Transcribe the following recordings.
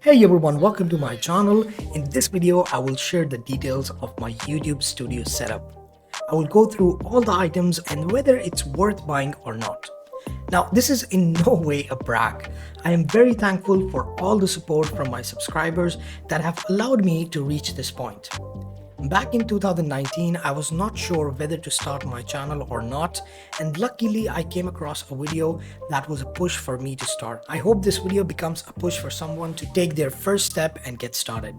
Hey everyone, welcome to my channel. In this video, I will share the details of my YouTube studio setup. I will go through all the items and whether it's worth buying or not. Now, this is in no way a brag. I am very thankful for all the support from my subscribers that have allowed me to reach this point. Back in 2019, I was not sure whether to start my channel or not, and luckily I came across a video that was a push for me to start. I hope this video becomes a push for someone to take their first step and get started.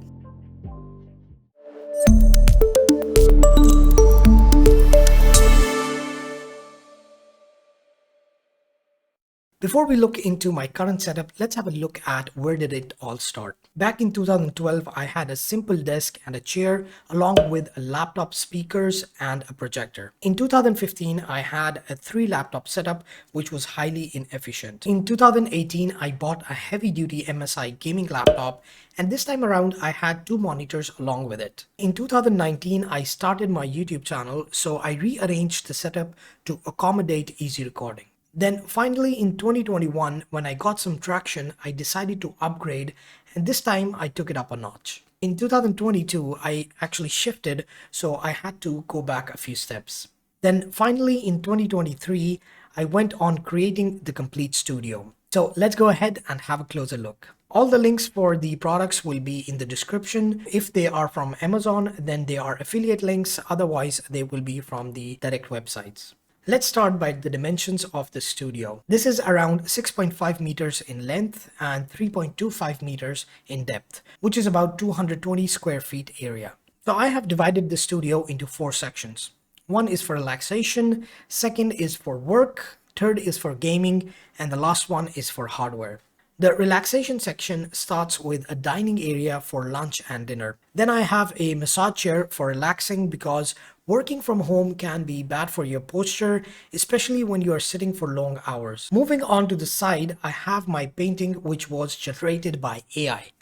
Before we look into my current setup, let's have a look at where did it all start. Back in 2012, I had a simple desk and a chair along with a laptop, speakers, and a projector. In 2015, I had a 3-laptop setup which was highly inefficient. In 2018, I bought a heavy-duty MSI gaming laptop, and this time around I had 2 monitors along with it. In 2019, I started my YouTube channel, so I rearranged the setup to accommodate easy recording. Then finally in 2021, when I got some traction, I decided to upgrade, and this time I took it up a notch. In 2022, I actually shifted, so I had to go back a few steps. Then finally in 2023, I went on creating the complete studio. So let's go ahead and have a closer look. All the links for the products will be in the description. If they are from Amazon, then they are affiliate links. Otherwise, they will be from the direct websites. Let's start by the dimensions of the studio. This is around 6.5 meters in length and 3.25 meters in depth, which is about 220 square feet area. So I have divided the studio into 4 sections. One is for relaxation, second is for work, third is for gaming, and the last one is for hardware. The relaxation section starts with a dining area for lunch and dinner. Then I have a massage chair for relaxing because working from home can be bad for your posture, especially when you are sitting for long hours. Moving on to the side, I have my painting which was generated by AI.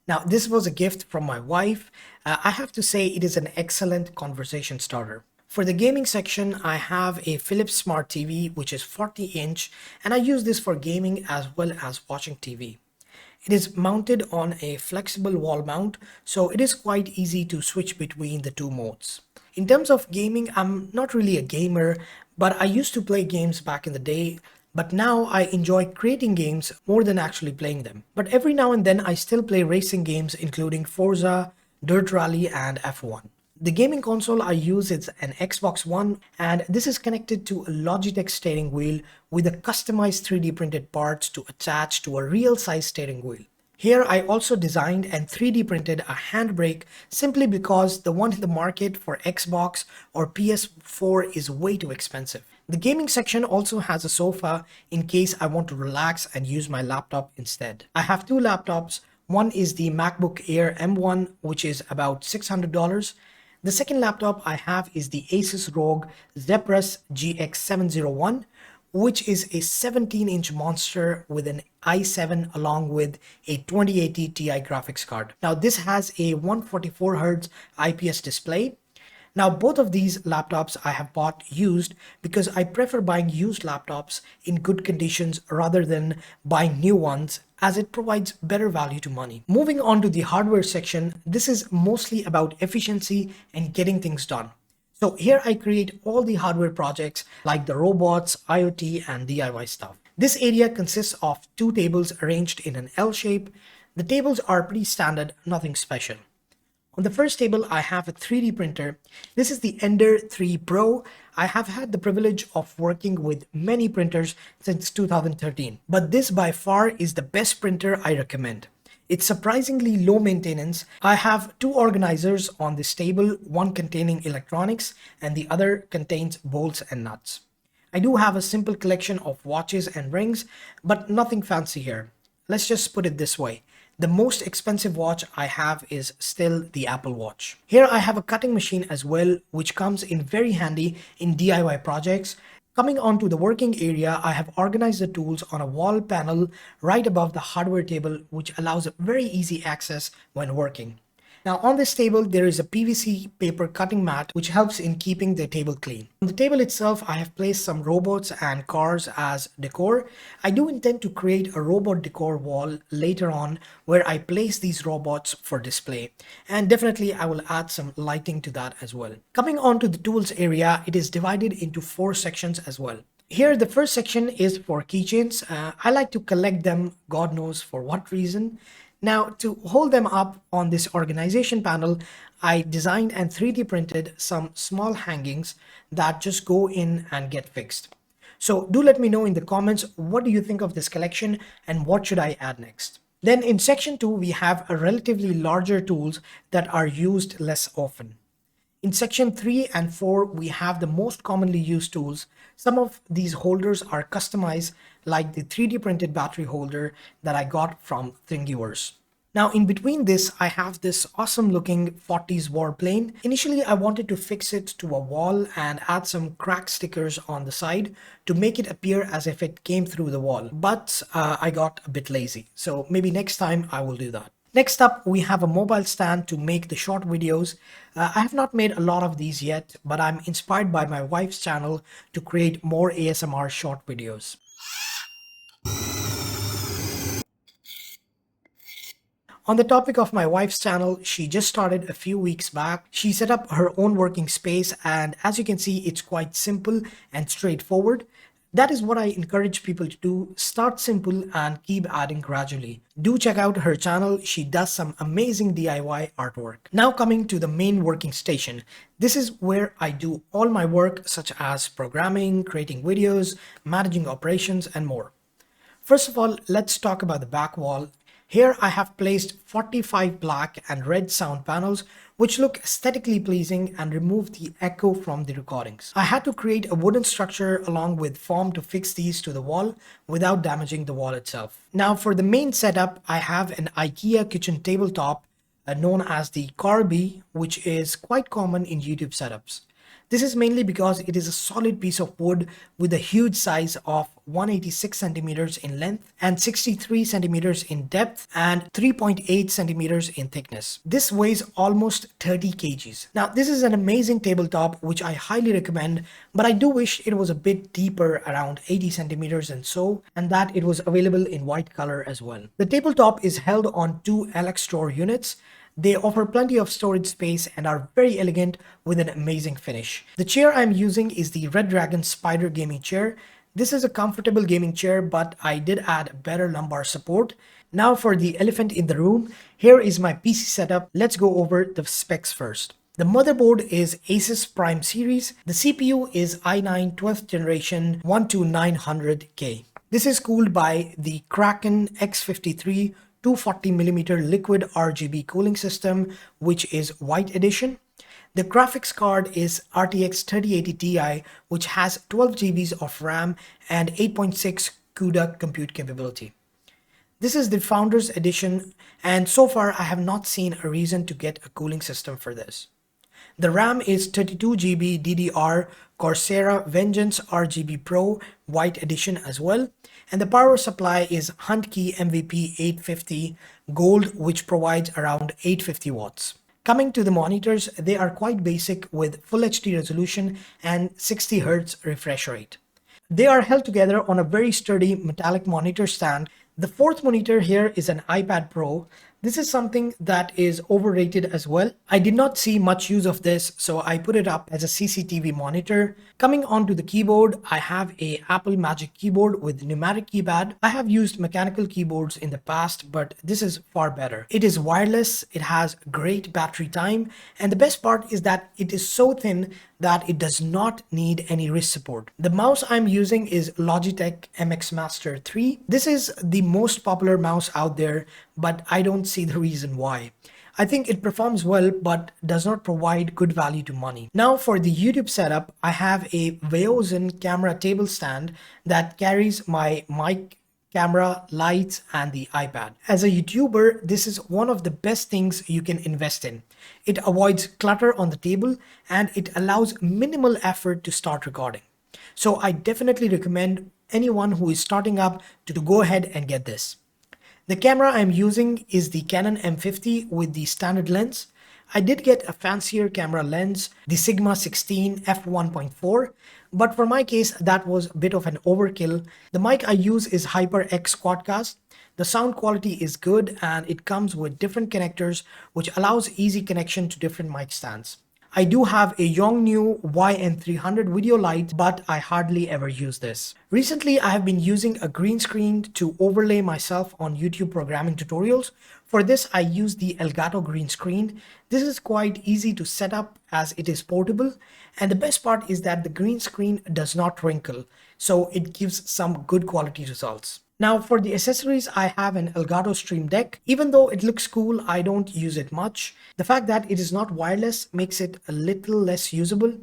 Now, this was a gift from my wife. I have to say it is an excellent conversation starter. For the gaming section, I have a Philips Smart TV, which is 40-inch, and I use this for gaming as well as watching TV. It is mounted on a flexible wall mount, so it is quite easy to switch between the 2 modes. In terms of gaming, I'm not really a gamer, but I used to play games back in the day, but now I enjoy creating games more than actually playing them. But every now and then I still play racing games including Forza, Dirt Rally, and F1. The gaming console I use is an Xbox One, and this is connected to a Logitech steering wheel with a customized 3D printed parts to attach to a real size steering wheel. Here I also designed and 3D printed a handbrake simply because the one in the market for Xbox or PS4 is way too expensive. The gaming section also has a sofa in case I want to relax and use my laptop instead. I have 2 laptops. One is the MacBook Air M1, which is about $600. The second laptop I have is the Asus ROG Zephyrus GX701, which is a 17-inch monster with an i7 along with a 2080 Ti graphics card. Now this has a 144Hz IPS display. Now both of these laptops I have bought used because I prefer buying used laptops in good conditions rather than buying new ones, as it provides better value to money. Moving on to the hardware section, this is mostly about efficiency and getting things done. So here I create all the hardware projects like the robots, IoT, and DIY stuff. This area consists of 2 tables arranged in an L shape. The tables are pretty standard, nothing special. On the first table, I have a 3D printer. This is the Ender 3 Pro. I have had the privilege of working with many printers since 2013, but this by far is the best printer I recommend. It's surprisingly low maintenance. I have 2 organizers on this table, one containing electronics and the other contains bolts and nuts. I do have a simple collection of watches and rings, but nothing fancy here. Let's just put it this way. The most expensive watch I have is still the Apple Watch. Here I have a cutting machine as well, which comes in very handy in DIY projects. Coming on to the working area, I have organized the tools on a wall panel right above the hardware table, which allows very easy access when working. Now on this table, there is a PVC paper cutting mat which helps in keeping the table clean. On the table itself, I have placed some robots and cars as decor. I do intend to create a robot decor wall later on where I place these robots for display. And definitely I will add some lighting to that as well. Coming on to the tools area, it is divided into 4 sections as well. Here, the first section is for keychains. I like to collect them, God knows for what reason. Now, to hold them up on this organization panel, I designed and 3D printed some small hangings that just go in and get fixed. So do let me know in the comments, what do you think of this collection and what should I add next? Then in section 2, we have a relatively larger tools that are used less often. In section 3 and 4, we have the most commonly used tools. Some of these holders are customized, like the 3D printed battery holder that I got from Thingiverse. Now in between this, I have this awesome looking 40s warplane. Initially, I wanted to fix it to a wall and add some crack stickers on the side to make it appear as if it came through the wall. But I got a bit lazy. So maybe next time I will do that. Next up, we have a mobile stand to make the short videos. I have not made a lot of these yet, but I'm inspired by my wife's channel to create more ASMR short videos. On the topic of my wife's channel, she just started a few weeks back. She set up her own working space, and as you can see, it's quite simple and straightforward. That is what I encourage people to do. Start simple and keep adding gradually. Do check out her channel. She does some amazing DIY artwork. Now coming to the main working station. This is where I do all my work, such as programming, creating videos, managing operations, and more. First of all, let's talk about the back wall. Here I have placed 45 black and red sound panels which look aesthetically pleasing and remove the echo from the recordings. I had to create a wooden structure along with foam to fix these to the wall without damaging the wall itself. Now for the main setup, I have an IKEA kitchen tabletop known as the Carby, which is quite common in YouTube setups. This is mainly because it is a solid piece of wood with a huge size of 186 centimeters in length and 63 centimeters in depth and 3.8 centimeters in thickness. This weighs almost 30 kgs. Now, this is an amazing tabletop which I highly recommend, but I do wish it was a bit deeper, around 80 centimeters and that it was available in white color as well. The tabletop is held on 2 LX Store units. They offer plenty of storage space and are very elegant with an amazing finish. The chair I'm using is the Red Dragon Spider gaming chair. This is a comfortable gaming chair, but I did add better lumbar support. Now for the elephant in the room, here is my PC setup. Let's go over the specs first. The motherboard is Asus Prime Series. The CPU is i9 12th generation 12900K. This is cooled by the Kraken X53 240mm liquid RGB cooling system, which is white edition. The graphics card is RTX 3080 Ti, which has 12 GB of RAM and 8.6 CUDA compute capability. This is the Founders Edition, and so far I have not seen a reason to get a cooling system for this. The RAM is 32 GB DDR Corsair Vengeance RGB Pro White Edition as well. And the power supply is Huntkey MVP 850 Gold, which provides around 850 watts. Coming to the monitors, they are quite basic with Full HD resolution and 60 Hz refresh rate. They are held together on a very sturdy metallic monitor stand. The fourth monitor here is an iPad Pro. This is something that is overrated as well. I did not see much use of this, so I put it up as a CCTV monitor. Coming onto the keyboard, I have a Apple Magic Keyboard with pneumatic keypad. I have used mechanical keyboards in the past, but this is far better. It is wireless, it has great battery time, and the best part is that it is so thin that it does not need any wrist support. The mouse I'm using is Logitech MX Master 3. This is the most popular mouse out there, but I don't see the reason why. I think it performs well, but does not provide good value to money. Now for the YouTube setup, I have a Veozen camera table stand that carries my mic, camera, lights, and the iPad. As a YouTuber, this is one of the best things you can invest in. It avoids clutter on the table and it allows minimal effort to start recording. So I definitely recommend anyone who is starting up to go ahead and get this. The camera I'm using is the Canon M50 with the standard lens. I did get a fancier camera lens, the Sigma 16 f1.4, but for my case, that was a bit of an overkill. The mic I use is HyperX Quadcast. The sound quality is good and it comes with different connectors, which allows easy connection to different mic stands. I do have a Yongnuo YN300 video light, but I hardly ever use this. Recently, I have been using a green screen to overlay myself on YouTube programming tutorials. For this, I use the Elgato green screen. This is quite easy to set up as it is portable. And the best part is that the green screen does not wrinkle, so it gives some good quality results. Now for the accessories, I have an Elgato Stream Deck. Even though it looks cool, I don't use it much. The fact that it is not wireless makes it a little less usable.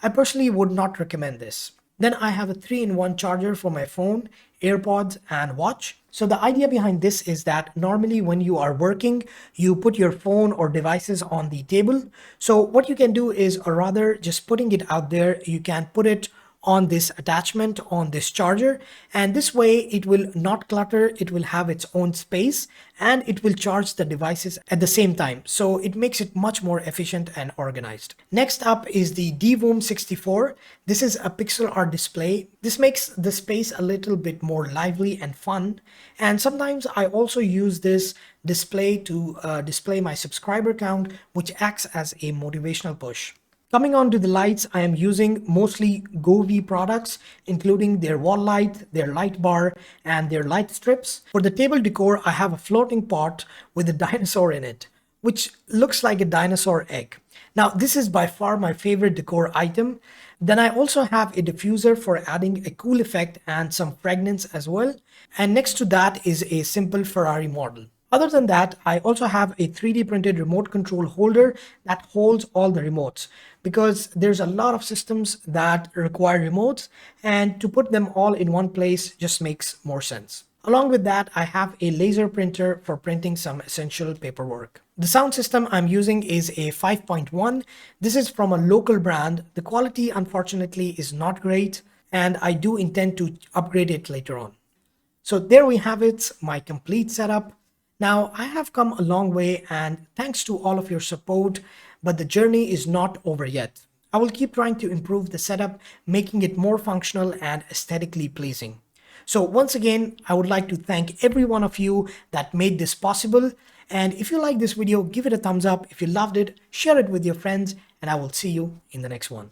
I personally would not recommend this. Then I have a 3-in-1 charger for my phone, AirPods, and watch. So the idea behind this is that normally when you are working, you put your phone or devices on the table. So what you can do is, or rather just putting it out there, you can put it on this attachment on this charger, and this way it will not clutter, it will have its own space, and it will charge the devices at the same time, so it makes it much more efficient and organized. Next up is the DVOOM 64. This is a pixel art display. This makes the space a little bit more lively and fun, and sometimes I also use this display to display my subscriber count, which acts as a motivational push. Coming on to the lights, I am using mostly Govee products, including their wall light, their light bar, and their light strips. For the table decor, I have a floating pot with a dinosaur in it, which looks like a dinosaur egg. Now, this is by far my favorite decor item. Then I also have a diffuser for adding a cool effect and some fragrance as well. And next to that is a simple Ferrari model. Other than that, I also have a 3D printed remote control holder that holds all the remotes, because there's a lot of systems that require remotes, and to put them all in one place just makes more sense. Along with that, I have a laser printer for printing some essential paperwork. The sound system I'm using is a 5.1. This is from a local brand. The quality, unfortunately, is not great, and I do intend to upgrade it later on. So there we have it, my complete setup. Now, I have come a long way, and thanks to all of your support, but the journey is not over yet. I will keep trying to improve the setup, making it more functional and aesthetically pleasing. So once again, I would like to thank every one of you that made this possible. And if you like this video, give it a thumbs up. If you loved it, share it with your friends, and I will see you in the next one.